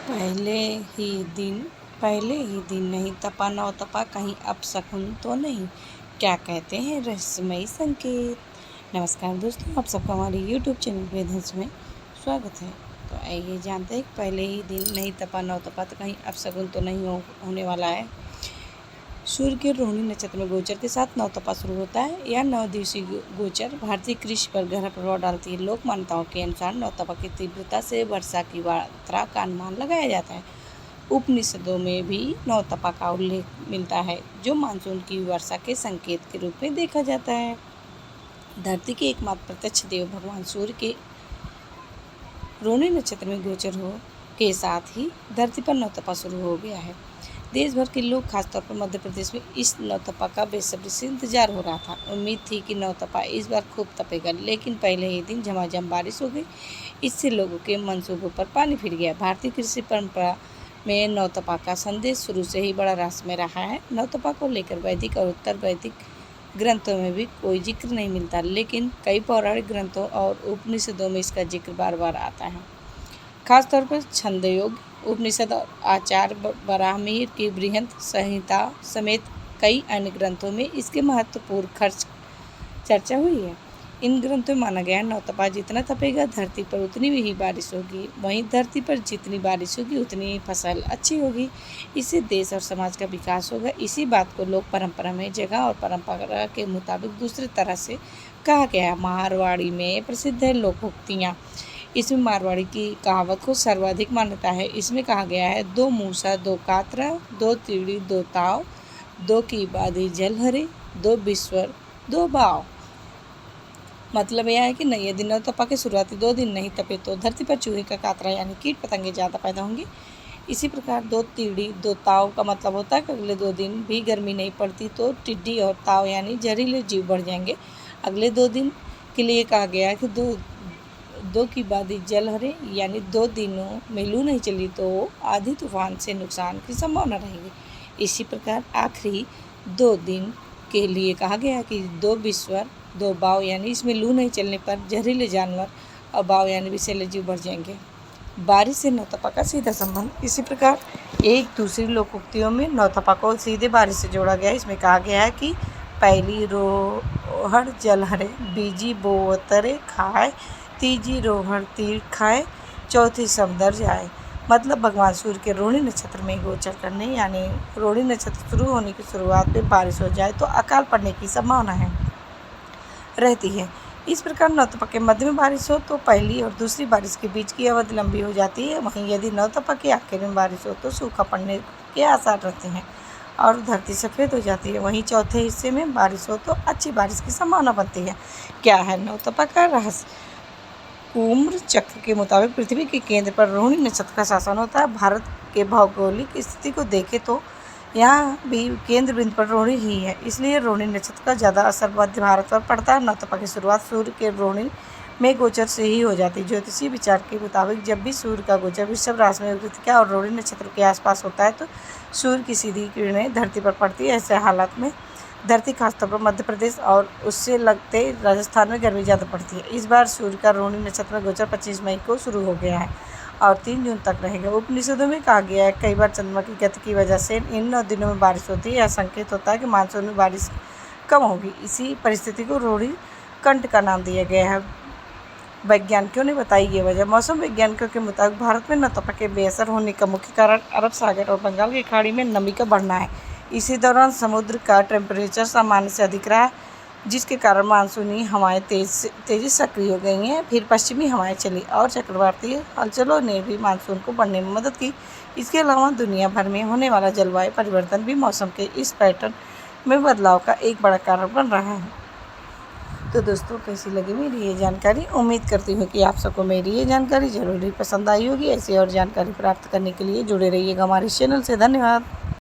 पहले ही दिन पहले ही दिन नहीं तपा नौ तपा कहीं अपशकुन तो नहीं। क्या कहते हैं रहस्यमयी संकेत। नमस्कार दोस्तों, आप सबका हमारे YouTube चैनल वेदहंस में स्वागत है। तो आइए जानते हैं कि पहले ही दिन नहीं तपा नौ तपा तो कहीं अपशकुन तो नहीं होने वाला है। सूर्य के रोहिणी नक्षत्र में गोचर के साथ नवतपा शुरू होता है। यह 9 दिवसीय गोचर भारतीय कृषि पर गहरा प्रभाव डालती है। लोक मान्यताओं के अनुसार नवतपा की तीव्रता से वर्षा की मात्रा का अनुमान लगाया जाता है। उपनिषदों में भी नवतपा का उल्लेख मिलता है, जो मानसून की वर्षा के संकेत के रूप में देखा जाता है। धरती के एकमात्र प्रत्यक्ष देव भगवान सूर्य के रोहिणी नक्षत्र में गोचर हो के साथ ही धरती पर नवतपा शुरू हो गया है। देश भर के लोग, खासतौर पर मध्य प्रदेश में, इस नवतपा का बेसब्री से इंतजार हो रहा था। उम्मीद थी कि नवतपा इस बार खूब तपेगा, लेकिन पहले ही दिन झमाझम बारिश हो गई। इससे लोगों के मंसूबों पर पानी फिर गया। भारतीय कृषि परंपरा में नवतपा का संदेश शुरू से ही बड़ा रहस्यमय रहा है। नवतपा को लेकर वैदिक और उत्तर वैदिक ग्रंथों में भी कोई जिक्र नहीं मिलता, लेकिन कई पौराणिक ग्रंथों और उपनिषदों में इसका जिक्र बार बार आता है। खासतौर पर छंदयोग उपनिषद और आचार्य बराहमिहिर की बृहत संहिता समेत कई अन्य ग्रंथों में इसके महत्वपूर्ण खर्च चर्चा हुई है। इन ग्रंथों में माना गया है नवतपा जितना तपेगा धरती पर उतनी ही बारिश होगी, वहीं धरती पर जितनी बारिश होगी उतनी ही फसल अच्छी होगी। इससे देश और समाज का विकास होगा। इसी बात को लोक परंपरा में जगह और परंपरा के मुताबिक दूसरी तरह से कहा गया है। मारवाड़ी में प्रसिद्ध है लोकोक्तियाँ। इसमें मारवाड़ी की कहावत को सर्वाधिक मान्यता है। इसमें कहा गया है, दो मूसा दो कातरा, दो तीड़ी दो ताव, दो की बाधी जल हरे, दो बिस्वर दो बाव। मतलब यह है कि नहीं, यदि नवतपा के शुरुआती 2 दिन नहीं तपे तो धरती पर चूहे का कातरा यानी कीट पतंगे ज़्यादा पैदा होंगे। इसी प्रकार दो तीड़ी दो ताव का मतलब होता है कि अगले 2 दिन भी गर्मी नहीं पड़ती तो टिड्डी और ताव यानी जहरीले जीव बढ़ जाएंगे। अगले 2 दिन के लिए कहा गया है कि दो की बाधी जल हरे यानी 2 दिनों में लू नहीं चली तो आधी तूफान से नुकसान की संभावना रहेगी। इसी प्रकार आखिरी 2 दिन के लिए कहा गया कि 2 बिस्वर 2 बाव यानी इसमें लू नहीं चलने पर जहरीले जानवर और बाव यानी विषैले जीव बढ़ जाएंगे। बारिश से नवतपा का सीधा संबंध। इसी प्रकार एक दूसरी लोकोक्तियों में नवतपा को सीधे बारिश से जोड़ा गया है। इसमें कहा गया है कि पहली रोहड़ जल हरे, बीजी बोतरे खाए, तीजी रोहड़ तीर खाए, चौथी समदर जाए। मतलब भगवान सूर्य के रोहिणी नक्षत्र में गोचर करने यानी रोहिणी नक्षत्र शुरू होने की शुरुआत में बारिश हो जाए तो अकाल पड़ने की संभावना रहती है। इस प्रकार नवतपा के मध्य में बारिश हो तो पहली और दूसरी बारिश के बीच की अवधि लंबी हो जाती है। वहीं यदि नवतपा के आखिर में बारिश हो तो सूखा पड़ने के आसार रहते हैं और धरती सफ़ेद हो जाती है। वहीं चौथे हिस्से में बारिश हो तो अच्छी बारिश की संभावना बनती है। क्या है नवतपा का रहस्य? कुम्भ चक्र के मुताबिक पृथ्वी के केंद्र पर रोहिणी नक्षत्र का शासन होता है। भारत के भौगोलिक स्थिति को देखें तो यहाँ भी केंद्र बिंदु पर रोहिणी ही है, इसलिए रोहिणी नक्षत्र का ज़्यादा असर मध्य भारत पर पड़ता है। नवतपा की शुरुआत सूर्य के रोहिणी में गोचर से ही हो जाती है। ज्योतिषीय विचार के मुताबिक जब भी सूर्य का गोचर वृषभ राशि में कृतिका और रोहिणी नक्षत्र के आसपास होता है तो सूर्य की सीधी किरणें धरती पर पड़ती है। ऐसे हालात में धरती खासतौर पर मध्य प्रदेश और उससे लगते राजस्थान में गर्मी ज़्यादा पड़ती है। इस बार सूर्य का रोहिणी नक्षत्र में गोचर 25 मई को शुरू हो गया है और 3 जून तक रहेगा। उपनिषदों में कहा गया है कई बार चंद्रमा की गति की वजह से इन 9 दिनों में बारिश होती है। यह संकेत होता है कि मानसून में बारिश कम होगी। इसी परिस्थिति को रोहिणी कंठ का नाम दिया गया है। वैज्ञानिकों ने बताई ये वजह। मौसम वैज्ञानिकों के मुताबिक भारत में नवतपा के बेअसर होने का मुख्य कारण अरब सागर और बंगाल की खाड़ी में नमी का बढ़ना है। इसी दौरान समुद्र का टेम्परेचर सामान्य से अधिक रहा, जिसके कारण मानसूनी हवाएं तेज़ी सक्रिय हो गई हैं। फिर पश्चिमी हवाएं चली और चक्रवाती हलचलों ने भी मानसून को बढ़ने में मदद की। इसके अलावा दुनिया भर में होने वाला जलवायु परिवर्तन भी मौसम के इस पैटर्न में बदलाव का एक बड़ा कारण बन रहा है। तो दोस्तों, कैसी लगी मेरी ये जानकारी? उम्मीद करती हूँ कि आप सबको मेरी ये जानकारी ज़रूर पसंद आई होगी। ऐसी और जानकारी प्राप्त करने के लिए जुड़े रहिएगा हमारे चैनल से। धन्यवाद।